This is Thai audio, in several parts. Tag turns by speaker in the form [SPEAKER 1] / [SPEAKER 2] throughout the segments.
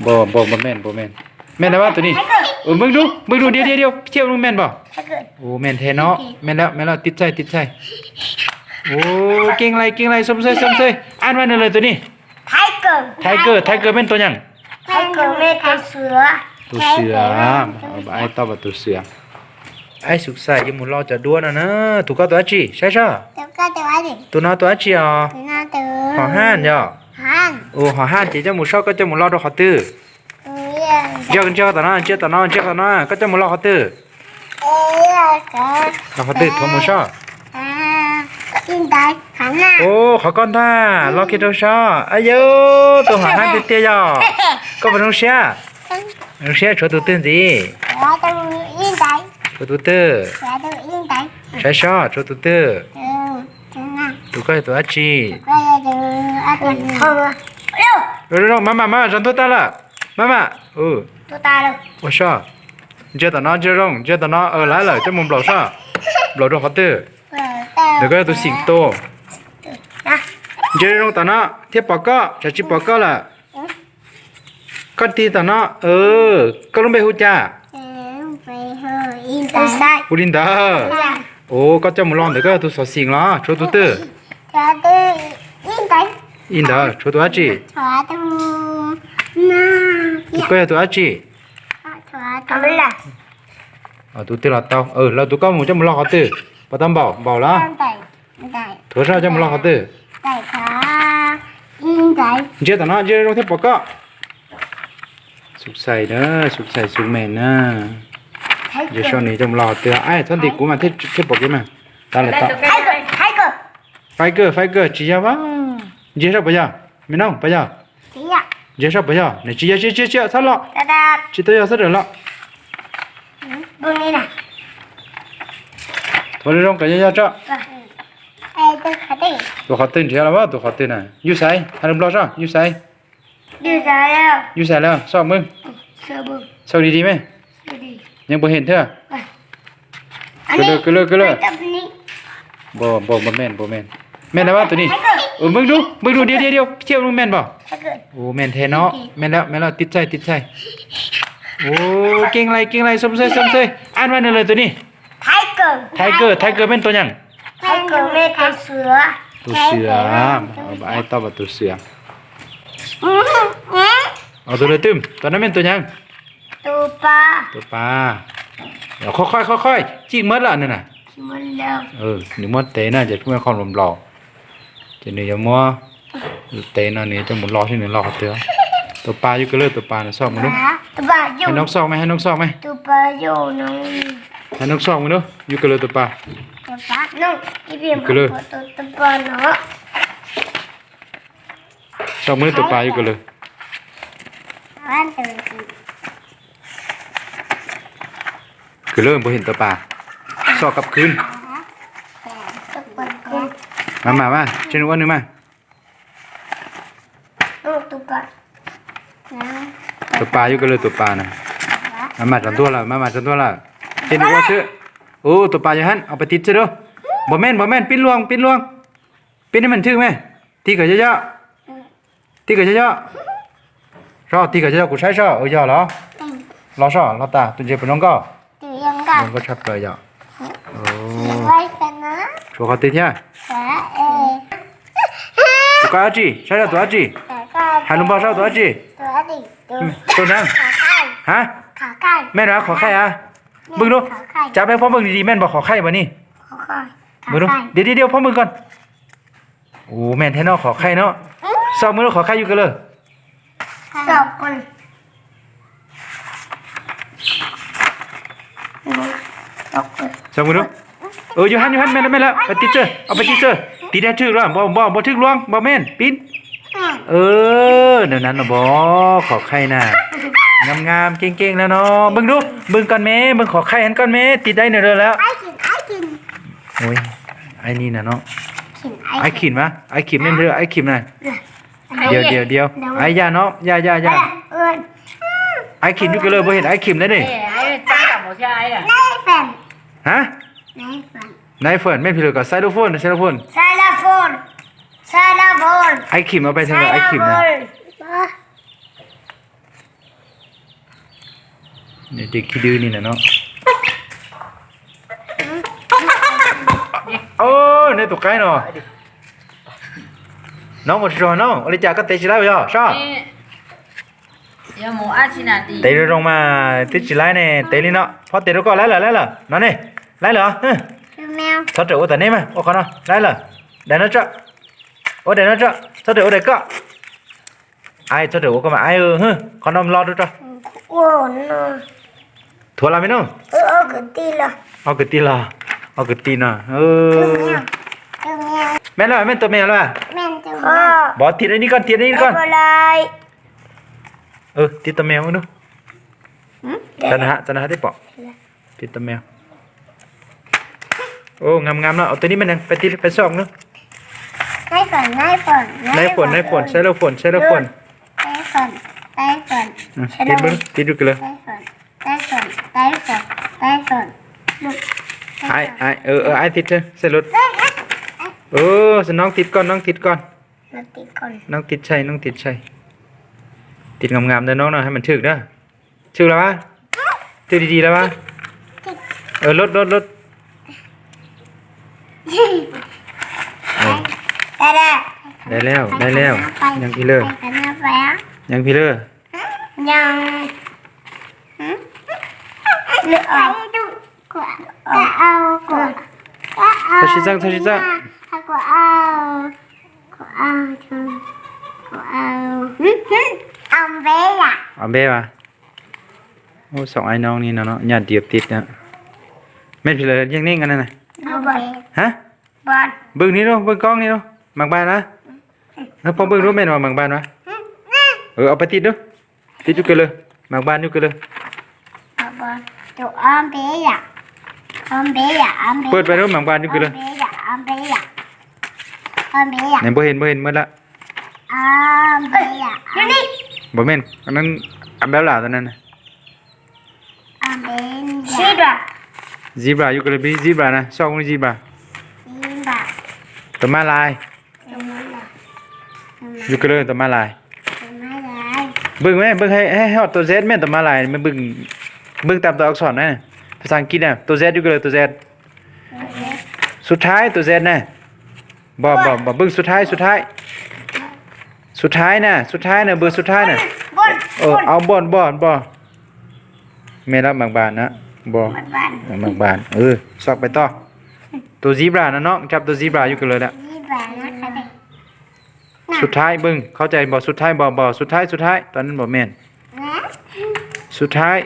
[SPEAKER 1] บ่แม่นแม่นแล้วว่าตัวนี้มึงดูเดี๋ยวเที่ยวมึงแม่นบ่โอ้แม่นแท้เนาะแม่นแล้วติดใจโอ้เก่งไรสมเสยอ่านว่านั่นเลยตัวนี้ไทเกอร์เป็นตัวหยัง
[SPEAKER 2] ไทเกอร์เป็นตัวเสือ
[SPEAKER 1] ไอ้ตอบว่าตัวเสือไอ้สุขใส่ยังมุนรอจะด้วนนะถูกก็ตัวจีใช่ตัวน้าตัวจีอ่ะหอห้านย่อโอ้หอห้านจีจะมุนชอบก็จะมุนรอดขอตื้อเจ้าตาน้าก็จะมุนรอขอตื้อขอตื้อขอมุนชอบโอ้ขอก้อนท่ารอคิดตัวชอบอายุตัวหอห้านเตี้ยย่อก็เป็นน้องเชียช่วยตัวตื้นสิช่วยตัวตื้อใช่ชอบช่วยตัวตื้อตัวก็ตัวจีเร็วมาฉันตัวตาละมา
[SPEAKER 2] ตัวตาเลย
[SPEAKER 1] 我说接到哪来了这么不上不着好的那个都行多接着到哪贴报告这去报告了ก็ตีตานะก็ลงไปหูจ้าหูลินดาโอ้ก็จะมาลองเด็กก็ตัวสอสิงละชัวตัวเตออินดาชัวตัวอาจีก็ตัวอาจีตัวเตอละเตาเราตัวก็มึงจะมาลองเขาเตอปะตั้มบอกละตัวชาจะมาลองเขาเตอเจ้าตานะเจ้าลงที่ปากก็สุขใส่เนอะสุขใส่สุขแม่นะเดี๋ยวช่วงนี้จะมารอเตือไอ้ท่านดีกูมาที่ปกยังไงตาเลยตาไฟเกอร์จีจ้าวะจีชอบปะจ๊ะไม่น้องปะจ๊ะจีชอบปะจ๊ะเนี่ยจีสัตว์ละจีตัวสัตว์ละ
[SPEAKER 2] บุญนี่นะ
[SPEAKER 1] ตัวเรื่องกันยังจ้ะตัวขัดตื่นเช้าแล้ววะตัวขัดตื่นน่ะยูใส่ฮันนุ่มรอจ้ะยูใส่แล้วชอบมึงชอบดีไหมยังบ่เห็นเถอะก็เลยบ่แม่นแม่นแล้วว่าตัวนี้มึงดูเดี๋ยวเที่ยวมึงแม่นบ่โอ้แม่นแท้เนาะแม่นแล้วติดใจโอ้เก่งไรสมเสยอ่านว่านั่นเลยตัวนี้ไทเกอร์เป็นตัวหยัง
[SPEAKER 2] ไทเกอร์เป็นตัวเสือ
[SPEAKER 1] ไอ้ตอบว่าตัวเสือเอาตัวเลยตึมตัวนั้นเป็นตัวยัง
[SPEAKER 2] ตัวปลา
[SPEAKER 1] เดี๋ยวค่อยจิ้มมัดละนั่นน่ะ
[SPEAKER 2] จิ้มมัดแล้ว
[SPEAKER 1] หนึ่งมัดเตะน่ะจะช่วยความลมหล่อจะเหนื่อยมัวเตะน่ะเนี่ยจะหมุนรอที่หนึ่งรอเตือตัวปลาอยู่ก็เลยตัวปลาเนี่ยซอกมันดูให้นกซอกไหม
[SPEAKER 2] ตัวปลาอยู่น้อง
[SPEAKER 1] ให้นกซอกมันดูอยู่ก็เลยตัวปลา
[SPEAKER 2] น้องอีเบียมตัวปลาเนาะ
[SPEAKER 1] ซอกมือตัวปลาอยู่ก็เลยคือเริ่มพอเห็นตัวปลาซอกกลับคืนมาเช่นวันนึงมาตัวปลาอยู่ก็เลยตัวปลานะมาจันตัวละเห็นว่าชื่อโอ้ตัวปลาอย่างนั้นเอาไปติดเชื่อบ่แม่นปิ้นลวงปิ้นให้มันถึงไหมตีกับเยอะรอตีกับเยอะกูใช้ช่อเยอะเหรอรอช่อรอตาตุนเจ็บเป็นน้องก็ชัดเลยอ่ะโอ้ชัวร์เขาติดเนี่ยตัวอาจีใช่แล้วตัวอาจีหันลงบ่อเช่าตัวอาจีตัวนั้นฮะแม่นะขอไข่อ่ะมึงดูจับให้พ่อมึงดีๆแม่นบอกขอไข่บ่นี่มึงดูเดี๋ยวพ่อมึงก่อนโอ้แม่นแท้เนาะขอไข่เนาะสอบมึงดูขอไข่อยู่กันเลย
[SPEAKER 2] สอบคน
[SPEAKER 1] สองมือดูอยู่หันแม่แล้วไปติดเจอเอาไปติดเจอตีได้ชื่อร้อนบ่ถึกลวงบ่แม่นปิ้นเดี๋ยวนั้นนะบ่ขอไข่น่ะงามเก่งแล้วเนาะมึงดูมึงก่อนแม่มึงขอไข่หันก่อนแม่ติดได้เนอะแล้วโอ้ยไอ้นี่น่ะเนาะไอ้ขินมะไอ้ขิมเล่นเถอะไอ้ขิมน่ะเดี๋ยวไอ้ยาเนาะยาไอ้ขิมอยู่กันเลยบ่เห็นไอ้ขิมได้ดิ
[SPEAKER 2] จ้ากับหมอชายอ่ะ
[SPEAKER 1] ฮะนายเฟิร์นไม่ผิดเลยกับไซโลโฟนไอ้ขิมเอาไปทางไหนไอ้ขิมนะ เด็กขี้ดื้อนี่นะเนาะโอ้ในตัวไก่เนาะน้องหมดรอน้องอะไรจากก็เตะชิไลไปย่อชอบ
[SPEAKER 3] 要么阿七那地，
[SPEAKER 1] เตะลงมาติดชิไลเนี่ยเตะนี่เนาะพอเตะแล้วก็ไล่เหรอนั่นนี่ไล่เหรอ
[SPEAKER 2] แมว
[SPEAKER 1] sao trở ô tận em à ô con nào đây là để nó chợ ô để nó chợ sao trở ô để cọ ai sao trở ô con mà ai hư con ông lo được cho
[SPEAKER 2] โอ้โน
[SPEAKER 1] thua làm gì nữa
[SPEAKER 2] กตีละ
[SPEAKER 1] เอาcái tin làเอาcái tin à
[SPEAKER 2] แมวแมว
[SPEAKER 1] mẹ là mẹ tụi mẹ là
[SPEAKER 2] แม่ตัวพ่อ
[SPEAKER 1] bỏ thịt đi con thịt đi con
[SPEAKER 2] อะไร
[SPEAKER 1] thịt tụi mèo nữa chân hạ tiếp bỏ thịt tụi mèo ô ngầm nó ở tới đi bên này phải sòng nữa
[SPEAKER 2] นายฝน
[SPEAKER 1] này phồn xe lâu phồn
[SPEAKER 2] นายฝน
[SPEAKER 1] thịt bưng thịt được rồi
[SPEAKER 2] นายฝน
[SPEAKER 1] ai ai thịt chứ xe lốt sẽน้องthịt con
[SPEAKER 2] มาติดก่อน
[SPEAKER 1] น้องติดใช่ติดงามๆเด้อน้องเนาะให้มันถึกเด้อถึกแล้ววะถึกดีๆแล้ววะลดได้แล้วยังพี่เลอยังพี่เลอ
[SPEAKER 2] ยังเลือกเอา
[SPEAKER 1] ทชิจัง
[SPEAKER 2] ก็เอาเบี้ย
[SPEAKER 1] เอาเบ้ว่ะโอ้สองไอ้น้องนี่เนาะญาติเดียบติดนะแม่นพี่เลอยังนิ่งกันนั่นน่ะ
[SPEAKER 2] เอาเบี้ย
[SPEAKER 1] ฮะ
[SPEAKER 2] บอล
[SPEAKER 1] เบิ่งนี่เนาะเบิ่งกล้องนี่เนาะบางบ้านนะแล้วพอเบิ่งรู้แม่นว่าบางบ้านวะเอาไปติดเด้อติดอยู่กันเลยบางบ้านอยู่กันเลย
[SPEAKER 2] เอาบอลตัวเอาเบี้ย
[SPEAKER 1] เปิดไปรู้บางบ้านอยู่กันเลย
[SPEAKER 2] เอาเบี้ย
[SPEAKER 1] ไหนบ่เห็นหมดละ
[SPEAKER 2] เอาเบี้ยนี่
[SPEAKER 1] บ่แม่นอันนั้นอันแบบหลาตัวนั้นน่ะ
[SPEAKER 2] เอาเบี้ยชีดะ
[SPEAKER 1] zebra อยู่กันเลยพี่ zebra นะชอบมัน zebra ตัวมาลายอยู่กันเลยตัวมาลายเบิ่งแม่เบิ่งให้ฮอดตัว Z แม่ตัวมาลายมันเบิ่งตามตัวอักษรนะภาษาอังกฤษน่ะตัว Z อยู่กันเลยตัว Z สุดท้ายตัว Z น่ะบ่เบิ่งสุดท้ายน่ะเบอร์สุดท้ายน่ะเอาบ่แม่รับบางบานนะบ่บางบานสอกไปต่อตัว zebra นะน้องจับตัว zebra อยู่กันเลยน่ะสุดท้ายเบิ่งเข้าใจบ่สุดท้ายบ่สุดท้ายตอนนั้นบ่แม่นสุดท้าย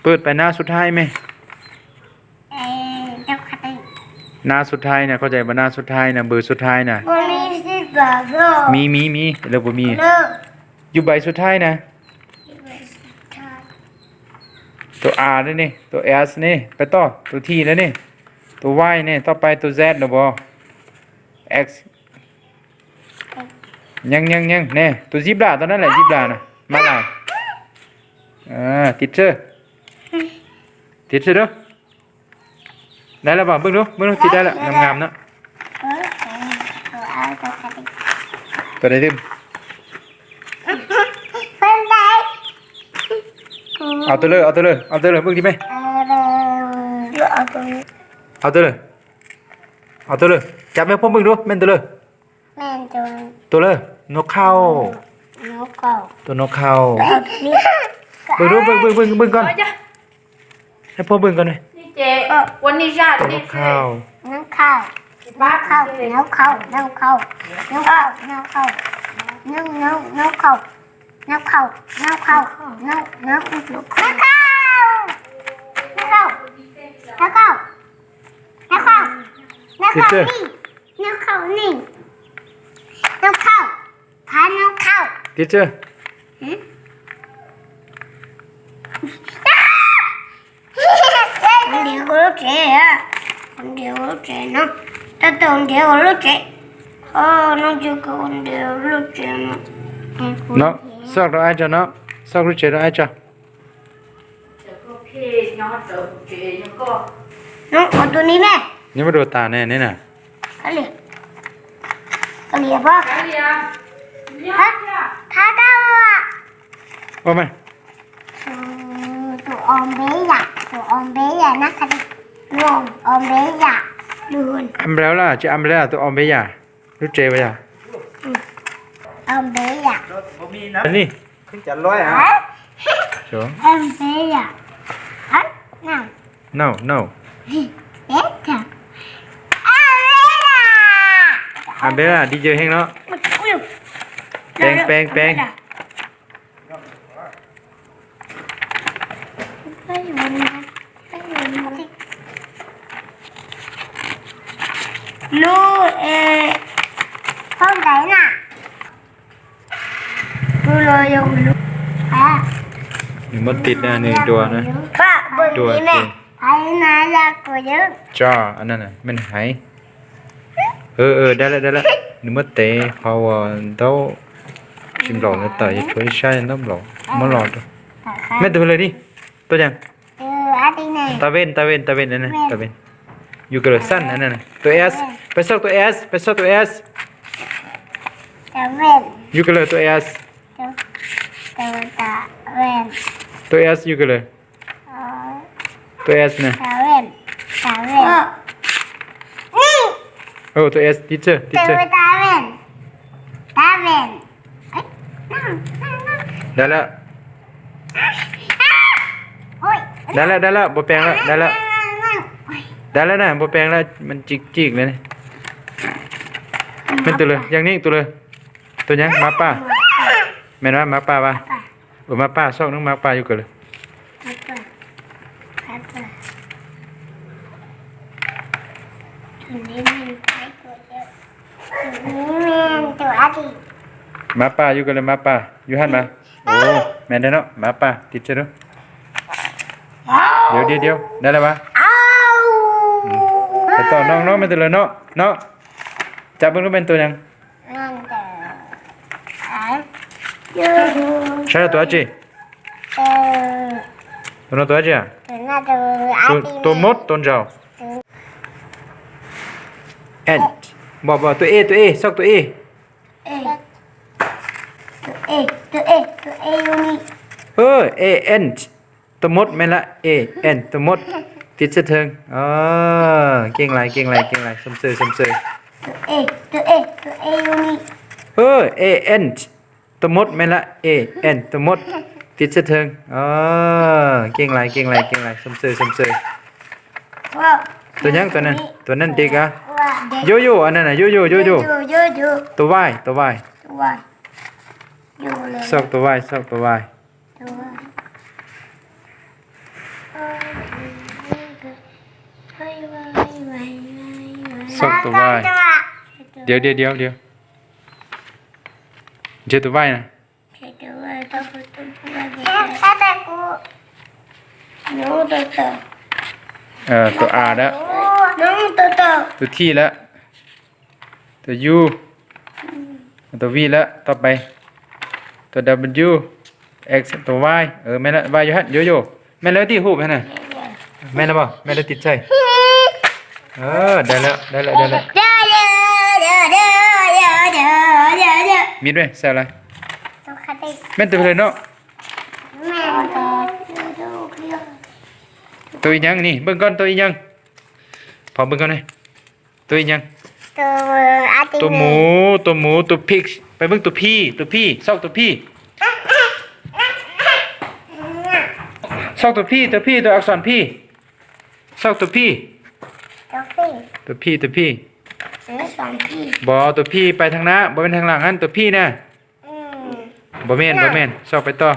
[SPEAKER 1] เปิดไปหน้าสุดท้ายไหมหน้าสุดท้ายน่ะเข้าใจบ่หน้าสุดท้ายน่ะเบอร์สุดท้ายน่ะมีแล้วบ่มีอยู่ใบสุดท้ายนะตัว R นี่ตัว S นี่ไปต่อตัว T แล้วนี่ตัว Y นี่ต่อไปตัว Z แล้วบ่ X ยังแน่ตัว zebra ตอนนั้นแหละ zebra น่ะมาลายติดเด้อได้แล้วบ่เบิ่งดูติดได้แล้วงามๆเนาะตัวใดตึมเอาตัวเลยเบิ่งดิแม่เอาตัวเลยจับแม่พ่อเบิ่งดูแม่นตัวเลยตัวเลยนกเข้าตัวนกเข้าเบิ่งดูเบิ่งก่อนให้พ่อเบิ่งก่อนหน่อย
[SPEAKER 3] 你姐，我你下
[SPEAKER 1] ตัวนกเข้า
[SPEAKER 2] น้ำข้าวน้ำข้าวน้ำข้าวน้ำข้าวน้ำข้าวน้ำข้าวน้ำข้าวน้ำข้าวน้ำข้าวน้ำข้าวน้ำข้าวน้ำข้าวน้ำข้าวน้ำข้าวน้ำข้าวนี่น้ำข้าวพาน้ำข้าว
[SPEAKER 1] ติดเจ้อ
[SPEAKER 2] con điều của lớp trẻ à con điều của lớp trẻ nó ta tưởng điều của lớp trẻ nó chưa có con điều của lớp trẻ mà
[SPEAKER 1] เนาะซอกเราไอ้จ้ะเนาะซอกรู้เจเราไอ้จ้ะ
[SPEAKER 2] nó ở tụi ní nè
[SPEAKER 1] นี่มาดูตาแน่นี่น่ะ
[SPEAKER 2] cái gì bác thả cao à
[SPEAKER 1] ว่าไหม
[SPEAKER 2] อมเบยะตัวอมเบยะนะคะลงอมเบยะลูน
[SPEAKER 1] umbrella จะ umbrella ตัว umbrella รู้เจไว้อ่ะ
[SPEAKER 2] อมเบยะ
[SPEAKER 1] อันนี้
[SPEAKER 4] chả loay hả
[SPEAKER 1] สอง
[SPEAKER 2] อมเบยะอันนั่ง
[SPEAKER 1] no no
[SPEAKER 2] เอ๊ะค่ะ
[SPEAKER 1] umbrella ดีเจแห้งเนาะแปลง
[SPEAKER 2] ไปอยู่บนนั้นไปอยู่บนนั้นลูห้องไหนน่ะดูเลยอยู่ลูอ่ะ
[SPEAKER 1] นี่มันติดนะนี่ตัวนะ
[SPEAKER 2] ป้าบน
[SPEAKER 1] ตัว
[SPEAKER 2] นี้แม่ไอ้นายอยากกูเยอะ
[SPEAKER 1] จ้าอันนั้นน่ะมันหายได้แล้วนี่มันเตะเขาเต้าชิมหลอกแล้วแต่ยังช่วยใช้น้ำหลอกมันหลอกตัวแม่ตัวเลยดิตัวยัง
[SPEAKER 2] อาทิตย์ไหน
[SPEAKER 1] ตาเวนนั่นนะตาเวนอยู่กับสั้นอันนั้นนะตัว S ไปซอกตัว S ไปซอกตัว S
[SPEAKER 2] ตะเวน
[SPEAKER 1] อยู่กับเลยตัว S
[SPEAKER 2] ตะเวน
[SPEAKER 1] ตัว S อยู่กันเลยตัว S นะ
[SPEAKER 2] ตะเวนนี่
[SPEAKER 1] โอ้ตัว S teacher
[SPEAKER 2] ตะเวน
[SPEAKER 1] ได้แล้ว
[SPEAKER 2] โอ้ย
[SPEAKER 1] ได้แล้วบ่แปลงแล้วได้แล้วนะบ่แปลงแล้วมันจิกเลยนี่เป็นตัวเลยอย่างนี้ตัวเลยตัวยังหมาป่าแม่นว่าหมาป่าป่ะหมาป่าซอกนึงหมาป่าอยู่กันเลย
[SPEAKER 2] ตัวอาทิตย์
[SPEAKER 1] หมาป่าอยู่กันเลยหมาป่าอยู่หันมาโอ้แม่นได้เนาะหมาป่าติดเจอเนาะเดี๋ยวได้แล้วปะ
[SPEAKER 2] อ้าว
[SPEAKER 1] แต่ต่อน้องเป็นตัวเลยเนาะจับเบิ่งว่าเป็นตัวยัง
[SPEAKER 2] นั่นแต่ยู
[SPEAKER 1] ใช่แล้วตัวอาจี ตัวน้องตัวอาจีอ่ะ
[SPEAKER 2] น่าจะอา
[SPEAKER 1] ตัว
[SPEAKER 2] ทิตย์
[SPEAKER 1] ตัวมดตัวเจ้า ant บอกตัว A ซอกตัว A
[SPEAKER 2] ตัวเออยู่นี่
[SPEAKER 1] A ant ตัวมดแม่นละ A ant ตัวมดติดเสะเทิงเก่งหลายสมเสย
[SPEAKER 2] ตัวเออยู่นี่
[SPEAKER 1] A ant ตัวมดแม่นละ A ant ตัวมดติดเสะเทิงเก่งหลายสมเสย
[SPEAKER 2] ว้าว
[SPEAKER 1] ตัวยังตัวนั้นเด็กอ่ะ
[SPEAKER 2] ว้าเด็ก
[SPEAKER 1] โยอันนั้นน่ะโย ตัว Y
[SPEAKER 2] ตัวอยู่เลย
[SPEAKER 1] ซอกตัว Y
[SPEAKER 2] ตัว
[SPEAKER 1] ซอกตัว Y เดี๋ยวเจอตัว Y นะตัว R แล้วตัว T แล้วตัว U ตัว V แล้วต่อไปตัว W X ตัว Y แม่นละ Y อยู่ฮะโยแม่นแล้วที่หูบฮะน่ะแม่นแล้วบ่แม่นแล้วติดใจได้แล้วมีด้วยใส่อะไรแม่นตัวเลยเนาะตัวอีหยังนี่เบิ่งก่อนตัวอีหยังพอเบิ่งก่อนเลยตัวอีหยังตัวหมูตัวพิกไปเบิ่งตัวพี่ซอกตัวพี่ซอกตัวพี่ตัวอักษรพี่ซอกตัวพี่ตัวพี่บ่ตัวพี่ไปทางหน้าบ่เป็นทางหลังหั่นตัวพี่น่ะบ่แม่นซอกไปต่อ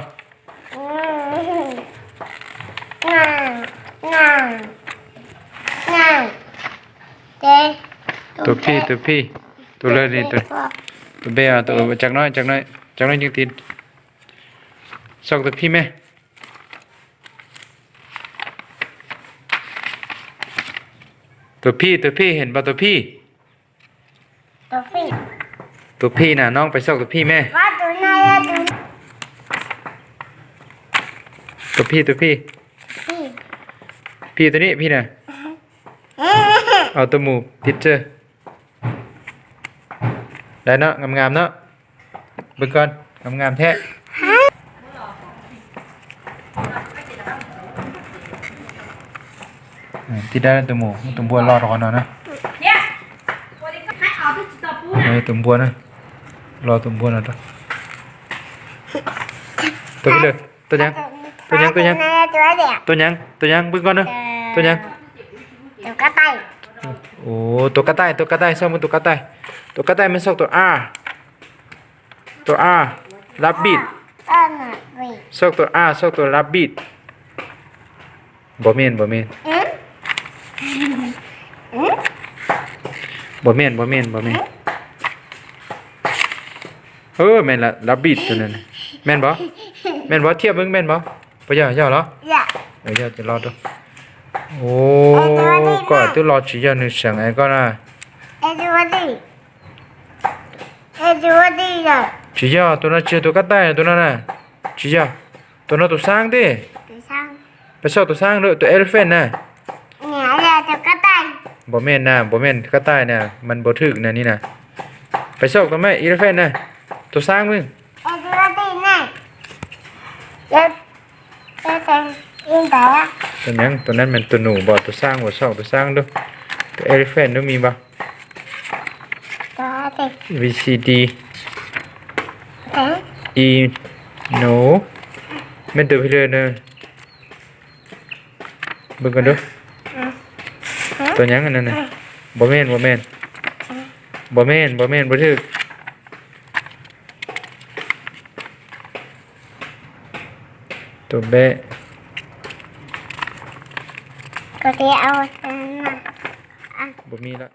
[SPEAKER 1] ตัวพี่ตัวเลยนี่ตัวเบะตัวจักน้อยจังติดซอกตัวพี่แม่ตัวพี่เห็นป่ะตัวพี่น่ะน้องไปซอกตัวพี่แม่ตัวพี่ตัวนี้พี่น่ะเอาตัวหมูติดเจอได้เนาะงามๆเนาะเบิ่งก่อนงามๆแท้ ที่ได้ตัวหมูตัวบัวรอก่อนนะ
[SPEAKER 3] เนี่ยวันนี้ก็ให้เอาที่จิตตปูนะ
[SPEAKER 1] ตัวบัวนะรอตัวบัวนะตัวไปเลยตัวยัง
[SPEAKER 2] ตัวเดียว
[SPEAKER 1] ตัวยังเบิ่งก่อนเด้อตัวยัง
[SPEAKER 2] ตัวกระต่าย
[SPEAKER 1] โอ้ตัวกระต่ายซ่อมมันตัวกระต่ายมันซอกตัว R ตัว R รับบีด
[SPEAKER 2] ต้นวี
[SPEAKER 1] ซอกตัว R ซอกตัวรับบีดบ่แม่น
[SPEAKER 2] อืม
[SPEAKER 1] บ่แม่นแม่นละรับบีดตัวนั้นน่ะแม่นบ่เทียบเบิ่งแม่นบ่บ่อย่าเหรอ
[SPEAKER 2] อย่า
[SPEAKER 1] อย่าจะรอดูโอ้ก็ตัวรอchỉ cho nữ sinh ấy con à
[SPEAKER 2] เอ็ดวดีเลย
[SPEAKER 1] chỉ cho tôi nó chưa tôi cắt tay tôi nó nè chỉ cho tôi nó tôi sang đi
[SPEAKER 2] ตัวช่าง
[SPEAKER 1] ไปชอบตัวsang nữa tôi elephant nè
[SPEAKER 2] เนี่ยแหละตัวกระต่าย
[SPEAKER 1] บ่แม่นน่ะบ่แม่นคาใต้น่ะมันบ่ถึกน่ะนี่น่ะไปซอกตัวแม่อีเลฟเฟนน่ะตัวสร้างมึง
[SPEAKER 2] เอ็ดวดีเนี่ยเอ็ดอินแต่ละ
[SPEAKER 1] ตัวหยังตัวนั้นมันตัวหนูบ่ตัวสร้างบ่ซอกตัวสร้างดูตัวเอลิเฟนดูมีบ่
[SPEAKER 2] ตัวเด็ก
[SPEAKER 1] V C D
[SPEAKER 2] เอ๊ะ
[SPEAKER 1] E no แม่นตัวพี่เลยเด้อเบิ่งกันดูตัวหยังอันนั้นน่ะบ่แม่นบ่ถึกตัวแบะ
[SPEAKER 2] ตัวที่เอา
[SPEAKER 1] บ่มีละ